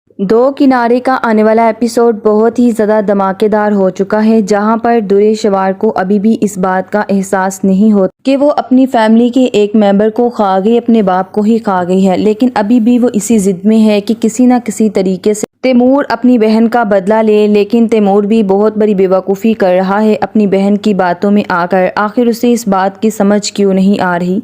دو کنارے کا آنے والا ایپیسوڈ بہت ہی زیادہ دھماکے دار ہو چکا ہے، جہاں پر درے شوار کو ابھی بھی اس بات کا احساس نہیں ہوتا کہ وہ اپنی فیملی کے ایک ممبر کو کھا گئی، اپنے باپ کو ہی کھا گئی ہے، لیکن ابھی بھی وہ اسی ضد میں ہے کہ کسی نہ کسی طریقے سے تیمور اپنی بہن کا بدلہ لے۔ لیکن تیمور بھی بہت بڑی بے وقوفی کر رہا ہے اپنی بہن کی باتوں میں آ کر۔ آخر اسے اس بات کی سمجھ کیوں نہیں آ رہی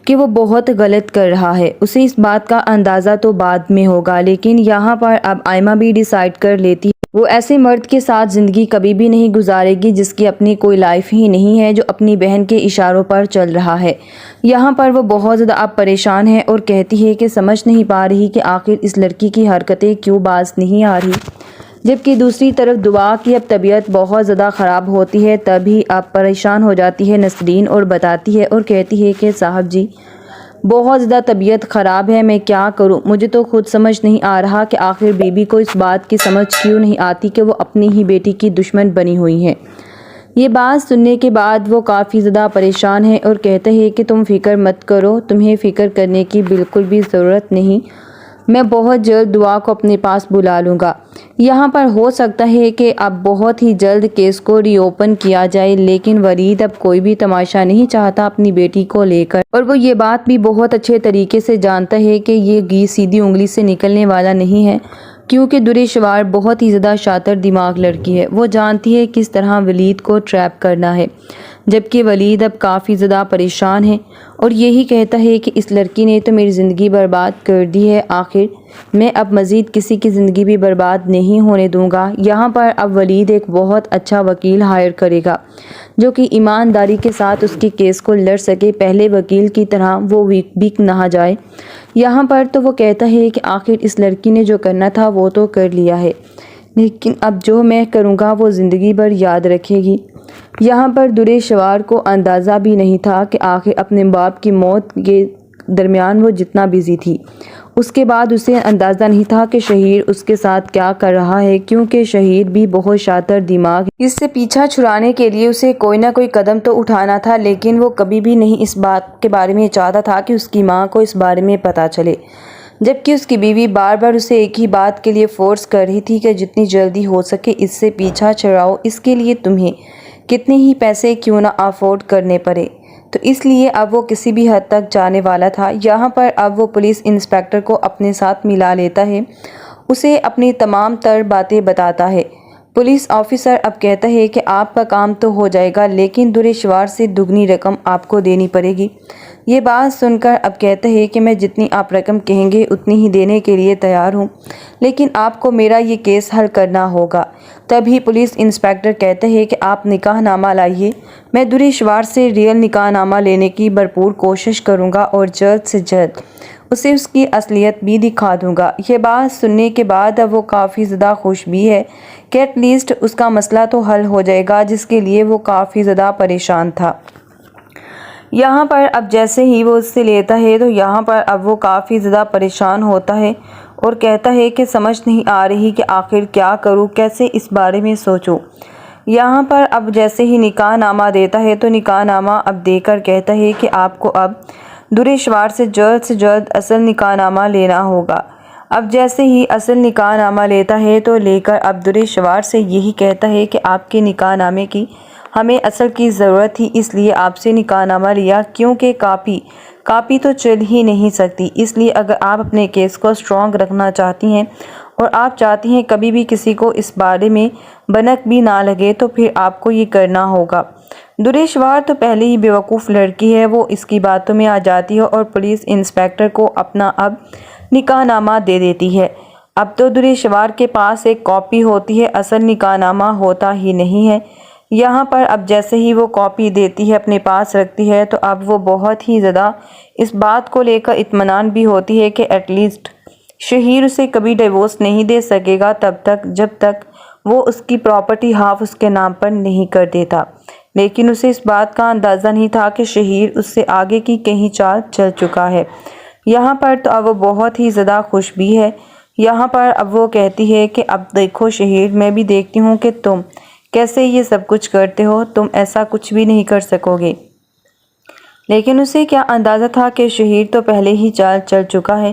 کہ وہ بہت غلط کر رہا ہے؟ اسے اس بات کا اندازہ تو بعد میں ہوگا، لیکن یہاں پر اب آئمہ بھی ڈیسائیڈ کر لیتی ہے وہ ایسے مرد کے ساتھ زندگی کبھی بھی نہیں گزارے گی جس کی اپنی کوئی لائف ہی نہیں ہے، جو اپنی بہن کے اشاروں پر چل رہا ہے۔ یہاں پر وہ بہت زیادہ اب پریشان ہے اور کہتی ہے کہ سمجھ نہیں پا رہی کہ آخر اس لڑکی کی حرکتیں کیوں باز نہیں آ رہی، جبکہ دوسری طرف دعا کی اب طبیعت بہت زیادہ خراب ہوتی ہے۔ تبھی اب پریشان ہو جاتی ہے نسرین اور بتاتی ہے اور کہتی ہے کہ صاحب جی بہت زیادہ طبیعت خراب ہے، میں کیا کروں؟ مجھے تو خود سمجھ نہیں آ رہا کہ آخر بی بی کو اس بات کی سمجھ کیوں نہیں آتی کہ وہ اپنی ہی بیٹی کی دشمن بنی ہوئی ہے۔ یہ بات سننے کے بعد وہ کافی زیادہ پریشان ہے اور کہتے ہیں کہ تم فکر مت کرو، تمہیں فکر کرنے کی بالکل بھی ضرورت نہیں، میں بہت جلد دعا کو اپنے پاس بلا لوں گا۔ یہاں پر ہو سکتا ہے کہ اب بہت ہی جلد کیس کو ری اوپن کیا جائے، لیکن ولید اب کوئی بھی تماشا نہیں چاہتا اپنی بیٹی کو لے کر، اور وہ یہ بات بھی بہت اچھے طریقے سے جانتا ہے کہ یہ گھی سیدھی انگلی سے نکلنے والا نہیں ہے، کیونکہ درے شوار بہت ہی زیادہ شاطر دماغ لڑکی ہے۔ وہ جانتی ہے کس طرح ولید کو ٹریپ کرنا ہے، جبکہ ولید اب کافی زیادہ پریشان ہے اور یہی کہتا ہے کہ اس لڑکی نے تو میری زندگی برباد کر دی ہے، آخر میں اب مزید کسی کی زندگی بھی برباد نہیں ہونے دوں گا۔ یہاں پر اب ولید ایک بہت اچھا وکیل ہائر کرے گا جو کہ ایمانداری کے ساتھ اس کے کیس کو لڑ سکے، پہلے وکیل کی طرح وہ ویک نہ جائے۔ یہاں پر تو وہ کہتا ہے کہ آخر اس لڑکی نے جو کرنا تھا وہ تو کر لیا ہے، لیکن اب جو میں کروں گا وہ زندگی بھر یاد رکھے گی۔ یہاں پر درے شوار کو اندازہ بھی نہیں تھا کہ آخر اپنے باپ کی موت کے درمیان وہ جتنا بزی تھی، اس کے بعد اسے اندازہ نہیں تھا کہ شہیر اس کے ساتھ کیا کر رہا ہے، کیونکہ شہیر بھی بہت شاطر دماغ ہے۔ اس سے پیچھا چھڑانے کے لیے اسے کوئی نہ کوئی قدم تو اٹھانا تھا، لیکن وہ کبھی بھی نہیں اس بات کے بارے میں چاہتا تھا کہ اس کی ماں کو اس بارے میں پتہ چلے، جبکہ اس کی بیوی بار بار اسے ایک ہی بات کے لیے فورس کر رہی تھی کہ جتنی جلدی ہو سکے اس سے پیچھا چھڑاؤ، اس کے لیے تمہیں کتنے ہی پیسے کیوں نہ افورڈ کرنے پڑے۔ تو اس لیے اب وہ کسی بھی حد تک جانے والا تھا۔ یہاں پر اب وہ پولیس انسپکٹر کو اپنے ساتھ ملا لیتا ہے، اسے اپنی تمام تر باتیں بتاتا ہے۔ پولیس آفیسر اب کہتا ہے کہ آپ کا کام تو ہو جائے گا، لیکن درے شوار سے دگنی رقم آپ کو دینی پڑے گی۔ یہ بات سن کر اب کہتا ہے کہ میں جتنی آپ رقم کہیں گے اتنی ہی دینے کے لیے تیار ہوں، لیکن آپ کو میرا یہ کیس حل کرنا ہوگا۔ تبھی پولیس انسپکٹر کہتا ہے کہ آپ نکاح نامہ لائیے، میں درے شوار سے ریئل نکاح نامہ لینے کی بھرپور کوشش کروں گا اور جلد سے جلد اسے اس کی اصلیت بھی دکھا دوں گا۔ یہ بات سننے کے بعد اب وہ کافی زیادہ خوش بھی ہے کہ ایٹ لیسٹ اس کا مسئلہ تو حل ہو جائے گا، جس کے لیے وہ کافی زیادہ پریشان تھا۔ یہاں پر اب جیسے ہی وہ اس سے لیتا ہے تو یہاں پر اب وہ کافی زیادہ پریشان ہوتا ہے اور کہتا ہے کہ سمجھ نہیں آ رہی کہ آخر کیا کروں، کیسے اس بارے میں سوچوں۔ یہاں پر اب جیسے ہی نکاح نامہ دیتا ہے تو نکاح نامہ اب دے کر کہتا ہے کہ آپ کو اب درے شوار سے جلد اصل نکاح نامہ لینا ہوگا۔ اب جیسے ہی اصل نکاح نامہ لیتا ہے تو لے کر اب درے شوار سے یہی کہتا ہے کہ آپ کے نکاح نامے کی ہمیں اصل کی ضرورت تھی، اس لیے آپ سے نکاح نامہ لیا، کیونکہ کاپی تو چل ہی نہیں سکتی، اس لیے اگر آپ اپنے کیس کو اسٹرانگ رکھنا چاہتی ہیں اور آپ چاہتی ہیں کبھی بھی کسی کو اس بارے میں بھنک بھی نہ لگے تو پھر آپ کو یہ کرنا ہوگا۔ درے شوار تو پہلے ہی بیوقوف لڑکی ہے، وہ اس کی باتوں میں آ جاتی ہے اور پولیس انسپکٹر کو اپنا اب نکاح نامہ دے دیتی ہے۔ اب تو درے شوار کے پاس ایک کاپی ہوتی ہے، اصل نکاح نامہ ہوتا ہی نہیں ہے۔ یہاں پر اب جیسے ہی وہ کاپی دیتی ہے اپنے پاس رکھتی ہے تو اب وہ بہت ہی زیادہ اس بات کو لے کر اطمینان بھی ہوتی ہے کہ ایٹ لیسٹ شہیر اسے کبھی ڈیورس نہیں دے سکے گا جب تک وہ اس کی پراپرٹی ہاف اس کے نام پر نہیں کر دیتا، لیکن اسے اس بات کا اندازہ نہیں تھا کہ شہیر اس سے آگے کی کہیں چال چل چکا ہے۔ یہاں پر تو اب وہ بہت ہی زیادہ خوش بھی ہے۔ یہاں پر اب وہ کہتی ہے کہ اب دیکھو شہیر، میں بھی دیکھتی ہوں کہ تم کیسے یہ سب کچھ کرتے ہو، تم ایسا کچھ بھی نہیں کر سکو گے۔ لیکن اسے کیا اندازہ تھا کہ شہیر تو پہلے ہی چال چل چکا ہے۔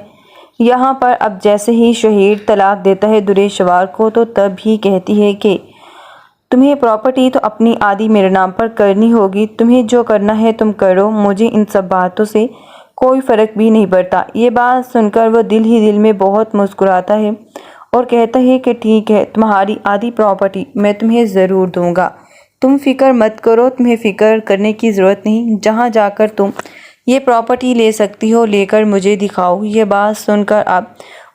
یہاں پر اب جیسے ہی شہیر طلاق دیتا ہے درے شوار کو تو تب ہی کہتی ہے کہ تمہیں پراپرٹی تو اپنی آدھی میرے نام پر کرنی ہوگی، تمہیں جو کرنا ہے تم کرو، مجھے ان سب باتوں سے کوئی فرق بھی نہیں پڑتا۔ یہ بات سن کر وہ دل ہی دل میں بہت مسکراتا ہے اور کہتا ہے کہ ٹھیک ہے، تمہاری آدھی پراپرٹی میں تمہیں ضرور دوں گا، تم فکر مت کرو، تمہیں فکر کرنے کی ضرورت نہیں، جہاں جا کر تم یہ پراپرٹی لے سکتی ہو لے کر مجھے دکھاؤ۔ یہ بات سن کر اب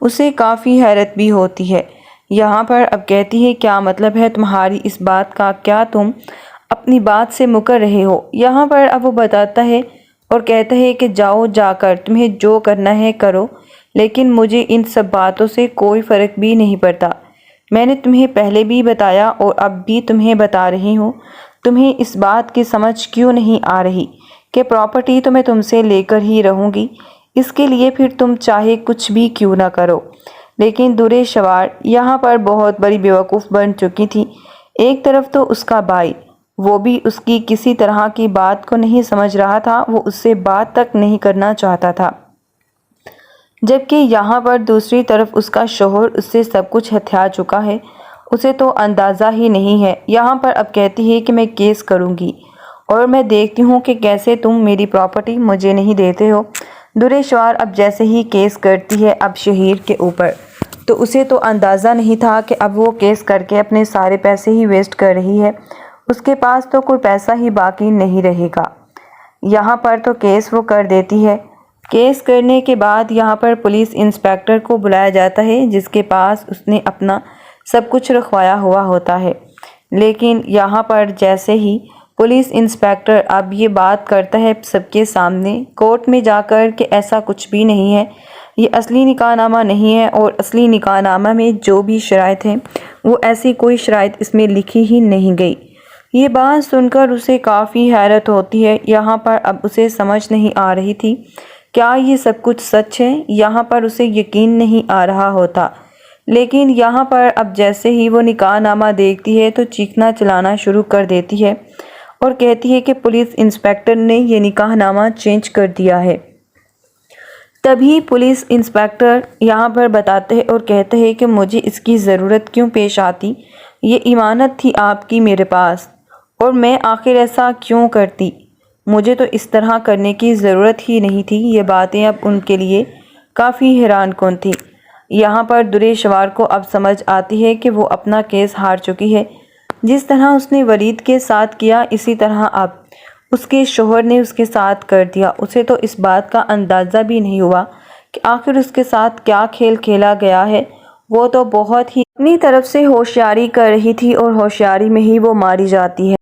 اسے کافی حیرت بھی ہوتی ہے۔ یہاں پر اب کہتی ہے کیا مطلب ہے تمہاری اس بات کا، کیا تم اپنی بات سے مکر رہے ہو؟ یہاں پر اب وہ بتاتا ہے اور کہتا ہے کہ جاؤ، جا کر تمہیں جو کرنا ہے کرو، لیکن مجھے ان سب باتوں سے کوئی فرق بھی نہیں پڑتا۔ میں نے تمہیں پہلے بھی بتایا اور اب بھی تمہیں بتا رہی ہوں، تمہیں اس بات کی سمجھ کیوں نہیں آ رہی کہ پراپرٹی تو میں تم سے لے کر ہی رہوں گی، اس کے لیے پھر تم چاہے کچھ بھی کیوں نہ کرو۔ لیکن درے شوار یہاں پر بہت بڑی بیوقوف بن چکی تھی۔ ایک طرف تو اس کا بھائی، وہ بھی اس کی کسی طرح کی بات کو نہیں سمجھ رہا تھا، وہ اس سے بات تک نہیں کرنا چاہتا تھا، جبکہ یہاں پر دوسری طرف اس کا شوہر اس سے سب کچھ ہتھیا چکا ہے، اسے تو اندازہ ہی نہیں ہے۔ یہاں پر اب کہتی ہے کہ میں کیس کروں گی اور میں دیکھتی ہوں کہ کیسے تم میری پراپرٹی مجھے نہیں دیتے ہو۔ درے شوار اب جیسے ہی کیس کرتی ہے اب شہیر کے اوپر، تو اسے تو اندازہ نہیں تھا کہ اب وہ کیس کر کے اپنے سارے پیسے ہی ویسٹ کر رہی ہے، اس کے پاس تو کوئی پیسہ ہی باقی نہیں رہے گا۔ یہاں پر تو کیس وہ کر دیتی ہے۔ کیس کرنے کے بعد یہاں پر پولیس انسپیکٹر کو بلایا جاتا ہے، جس کے پاس اس نے اپنا سب کچھ رکھوایا ہوا ہوتا ہے۔ لیکن یہاں پر جیسے ہی پولیس انسپیکٹر اب یہ بات کرتا ہے سب کے سامنے کورٹ میں جا کر کہ ایسا کچھ بھی نہیں ہے، یہ اصلی نکاح نامہ نہیں ہے، اور اصلی نکاح نامہ میں جو بھی شرائط ہیں وہ ایسی کوئی شرائط اس میں لکھی ہی نہیں گئی۔ یہ بات سن کر اسے کافی حیرت ہوتی ہے۔ یہاں پر اب اسے سمجھ نہیں آ رہی تھی کیا یہ سب کچھ سچ ہے، یہاں پر اسے یقین نہیں آ رہا ہوتا۔ لیکن یہاں پر اب جیسے ہی وہ نکاح نامہ دیکھتی ہے تو چیخنا چلانا شروع کر دیتی ہے اور کہتی ہے کہ پولیس انسپیکٹر نے یہ نکاح نامہ چینج کر دیا ہے۔ تبھی پولیس انسپیکٹر یہاں پر بتاتے ہیں اور کہتے ہیں کہ مجھے اس کی ضرورت کیوں پیش آتی، یہ امانت تھی آپ کی میرے پاس، اور میں آخر ایسا کیوں کرتی، مجھے تو اس طرح کرنے کی ضرورت ہی نہیں تھی۔ یہ باتیں اب ان کے لیے کافی حیران کن تھی۔ یہاں پر درے شوار کو اب سمجھ آتی ہے کہ وہ اپنا کیس ہار چکی ہے۔ جس طرح اس نے ولید کے ساتھ کیا اسی طرح اب اس کے شوہر نے اس کے ساتھ کر دیا۔ اسے تو اس بات کا اندازہ بھی نہیں ہوا کہ آخر اس کے ساتھ کیا کھیل کھیلا گیا ہے۔ وہ تو بہت ہی اپنی طرف سے ہوشیاری کر رہی تھی اور ہوشیاری میں ہی وہ ماری جاتی ہے۔